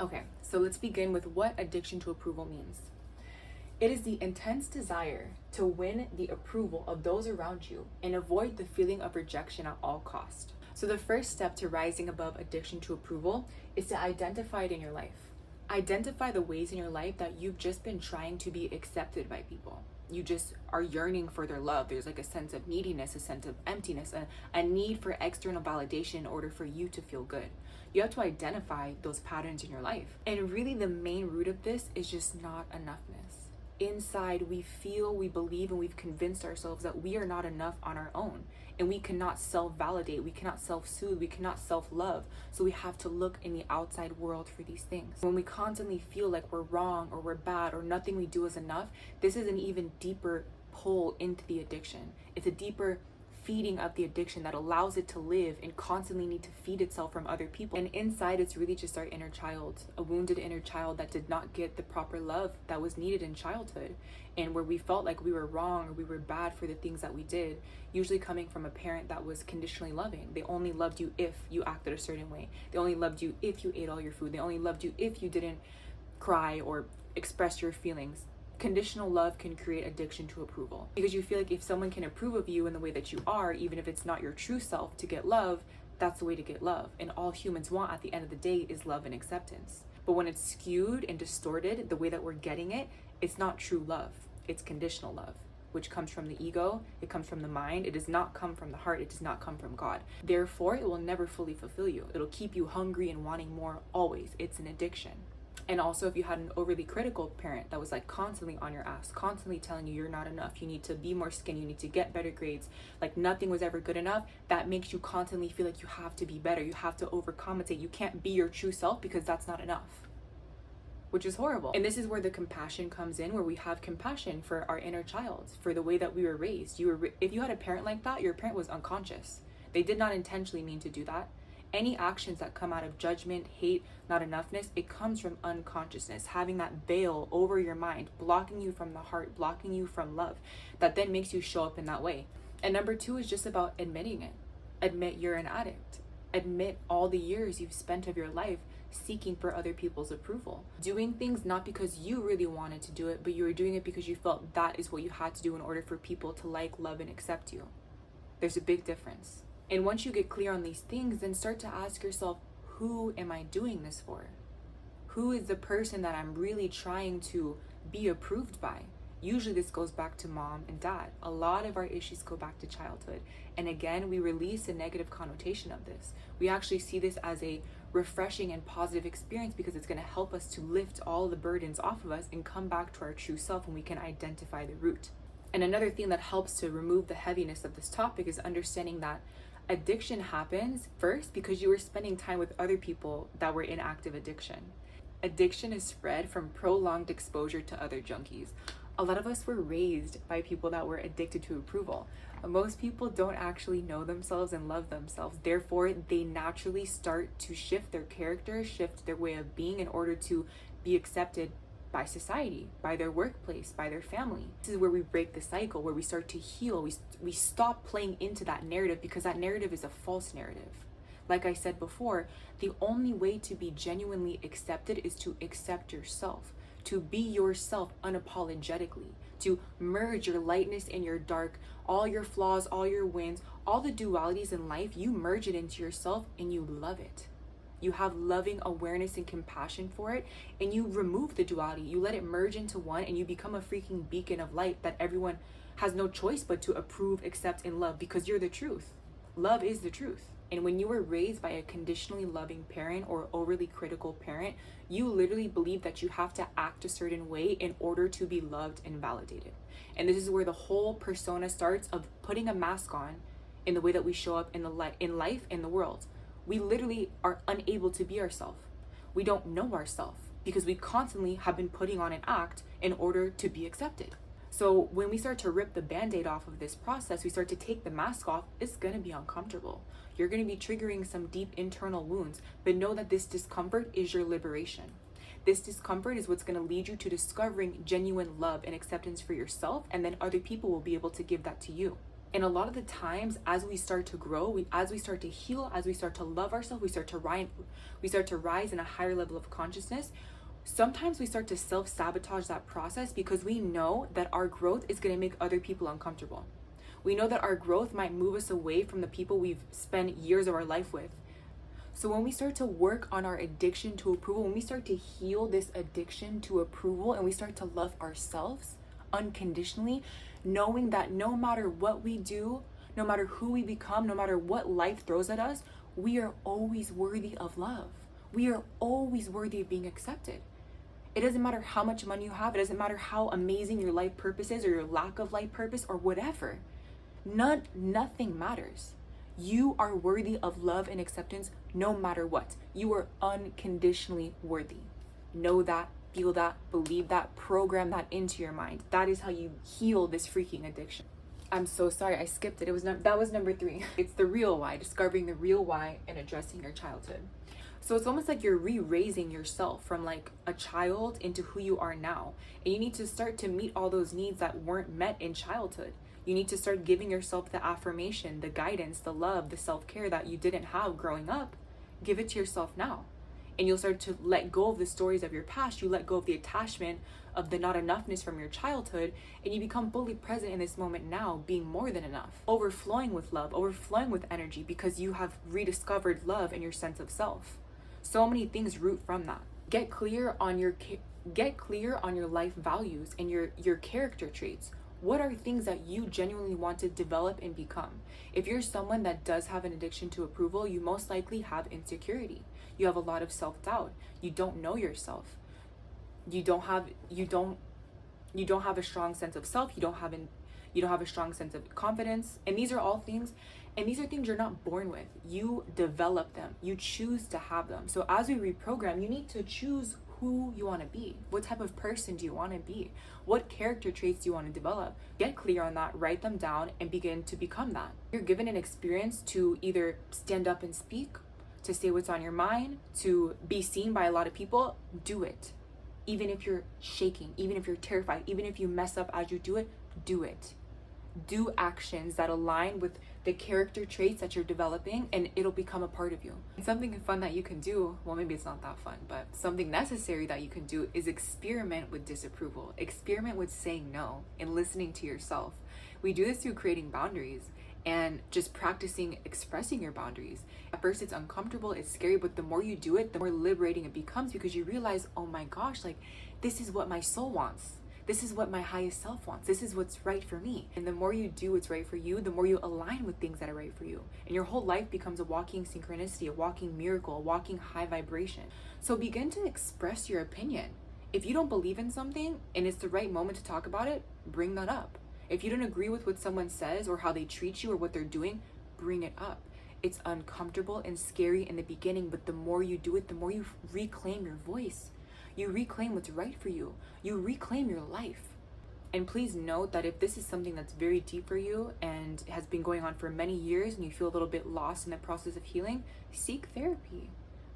Okay, so let's begin with what addiction to approval means. It is the intense desire to win the approval of those around you and avoid the feeling of rejection at all cost. So the first step to rising above addiction to approval is to identify it in your life. Identify the ways in your life that you've just been trying to be accepted by people. You just are yearning for their love. There's like a sense of neediness, a sense of emptiness, a need for external validation in order for you to feel good. You have to identify those patterns in your life. And really the main root of this is just not enoughness. Inside, we feel, we believe, and we've convinced ourselves that we are not enough on our own. And we cannot self-validate, we cannot self-soothe, we cannot self-love. So we have to look in the outside world for these things. When we constantly feel like we're wrong or we're bad or nothing we do is enough, this is an even deeper pull into the addiction. It's a deeper feeding of the addiction that allows it to live and constantly need to feed itself from other people. And inside, it's really just our inner child, a wounded inner child that did not get the proper love that was needed in childhood, and where we felt like we were wrong or we were bad for the things that we did, usually coming from a parent that was conditionally loving. They only loved you if you acted a certain way. They only loved you if you ate all your food. They only loved you if you didn't cry or express your feelings. Conditional love can create addiction to approval because you feel like if someone can approve of you in the way that you are, even if it's not your true self, to get love, that's the way to get love. And all humans want at the end of the day is love and acceptance. But when it's skewed and distorted the way that we're getting it, it's not true love. It's conditional love, which comes from the ego. It comes from the mind. It does not come from the heart. It does not come from God. Therefore, it will never fully fulfill you. It'll keep you hungry and wanting more always. It's an addiction. And also, if you had an overly critical parent that was like constantly on your ass, constantly telling you you're not enough, you need to be more skinny, you need to get better grades, like nothing was ever good enough, that makes you constantly feel like you have to be better, you have to overcompensate, you can't be your true self because that's not enough, which is horrible. And this is where the compassion comes in, where we have compassion for our inner child, for the way that we were raised. If you had a parent like that, your parent was unconscious. They did not intentionally mean to do that. Any actions that come out of judgment, hate, not enoughness, it comes from unconsciousness, having that veil over your mind, blocking you from the heart, blocking you from love, that then makes you show up in that way. And number two is just about admitting it. Admit you're an addict. Admit all the years you've spent of your life seeking for other people's approval. Doing things not because you really wanted to do it, but you were doing it because you felt that is what you had to do in order for people to like, love, and accept you. There's a big difference. And once you get clear on these things, then start to ask yourself, who am I doing this for? Who is the person that I'm really trying to be approved by? Usually this goes back to mom and dad. A lot of our issues go back to childhood. And again, we release a negative connotation of this. We actually see this as a refreshing and positive experience because it's going to help us to lift all the burdens off of us and come back to our true self when we can identify the root. And another thing that helps to remove the heaviness of this topic is understanding that addiction happens first because you were spending time with other people that were in active addiction. Addiction is spread from prolonged exposure to other junkies. A lot of us were raised by people that were addicted to approval. Most people don't actually know themselves and love themselves. Therefore, they naturally start to shift their character, shift their way of being in order to be accepted by society, by their workplace, by their family. This is where we break the cycle, where we start to heal. We stop playing into that narrative because that narrative is a false narrative. Like I said before, the only way to be genuinely accepted is to accept yourself, to be yourself unapologetically, to merge your lightness and your dark, all your flaws, all your wins, all the dualities in life, you merge it into yourself and you love it. You have loving awareness and compassion for it, and you remove the duality. You let it merge into one, and you become a freaking beacon of light that everyone has no choice but to approve, accept, and love because you're the truth. Love is the truth. And when you were raised by a conditionally loving parent or overly critical parent, you literally believe that you have to act a certain way in order to be loved and validated. And this is where the whole persona starts of putting a mask on in the way that we show up in life and the world. We literally are unable to be ourselves. We don't know ourselves because we constantly have been putting on an act in order to be accepted. So when we start to rip the band-aid off of this process, we start to take the mask off, it's going to be uncomfortable. You're going to be triggering some deep internal wounds, but know that this discomfort is your liberation. This discomfort is what's going to lead you to discovering genuine love and acceptance for yourself, and then other people will be able to give that to you. And a lot of the times, as we start to grow, as we start to heal, as we start to love ourselves, we start to rise in a higher level of consciousness. Sometimes we start to self-sabotage that process because we know that our growth is going to make other people uncomfortable. We know that our growth might move us away from the people we've spent years of our life with. So when we start to work on our addiction to approval, when we start to heal this addiction to approval, and we start to love ourselves unconditionally, knowing that no matter what we do, no matter who we become, no matter what life throws at us, we are always worthy of love. We are always worthy of being accepted. It doesn't matter how much money you have. It doesn't matter how amazing your life purpose is or your lack of life purpose or whatever. Nothing matters. You are worthy of love and acceptance no matter what. You are unconditionally worthy. Know that, feel that, believe that, program that into your mind. That is how you heal this freaking addiction. I'm so sorry, I skipped it. That was number 3. It's the real why, discovering the real why and addressing your childhood. So it's almost like you're re-raising yourself from like a child into who you are now. And you need to start to meet all those needs that weren't met in childhood. You need to start giving yourself the affirmation, the guidance, the love, the self-care that you didn't have growing up. Give it to yourself now. And you'll start to let go of the stories of your past. You let go of the attachment of the not enoughness from your childhood, and you become fully present in this moment now, being more than enough, overflowing with love, overflowing with energy, because you have rediscovered love and your sense of self. So many things root from that. Get clear on your life values and your character traits. What are things that you genuinely want to develop and become? If you're someone that does have an addiction to approval, you most likely have insecurity. You have a lot of self-doubt. You don't know yourself. You don't have a strong sense of self. You don't have a strong sense of confidence. And these are things you're not born with. You develop them. You choose to have them. So as we reprogram, you need to choose who you want to be. What type of person do you want to be? What character traits do you want to develop? Get clear on that, write them down, and begin to become that. You're given an experience to either stand up and speak, to say what's on your mind, to be seen by a lot of people. Do it. Even if you're shaking, even if you're terrified, even if you mess up as you do it, do it. Do actions that align with the character traits that you're developing, and it'll become a part of you. And something fun that you can do, well, maybe it's not that fun, but something necessary that you can do is experiment with disapproval. Experiment with saying no and listening to yourself. We do this through creating boundaries and just practicing expressing your boundaries. At first it's uncomfortable, it's scary, but the more you do it, the more liberating it becomes, because you realize, oh my gosh, like this is what my soul wants. This is what my highest self wants. This is what's right for me. And the more you do what's right for you, the more you align with things that are right for you. And your whole life becomes a walking synchronicity, a walking miracle, a walking high vibration. So begin to express your opinion. If you don't believe in something and it's the right moment to talk about it, bring that up. If you don't agree with what someone says or how they treat you or what they're doing, bring it up. It's uncomfortable and scary in the beginning, but the more you do it, the more you reclaim your voice. You reclaim what's right for you. You reclaim your life. And please note that if this is something that's very deep for you and has been going on for many years and you feel a little bit lost in the process of healing, seek therapy.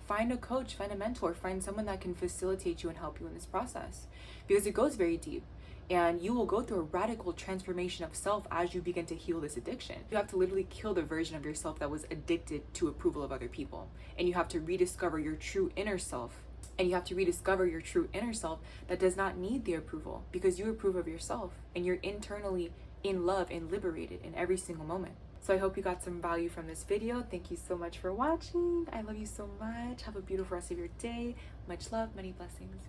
Find a coach, find a mentor, find someone that can facilitate you and help you in this process. Because it goes very deep. And you will go through a radical transformation of self as you begin to heal this addiction. You have to literally kill the version of yourself that was addicted to approval of other people. And you have to rediscover your true inner self. And you have to rediscover your true inner self that does not need the approval, because you approve of yourself and you're internally in love and liberated in every single moment. So I hope you got some value from this video. Thank you so much for watching. I love you so much. Have a beautiful rest of your day. Much love, many blessings.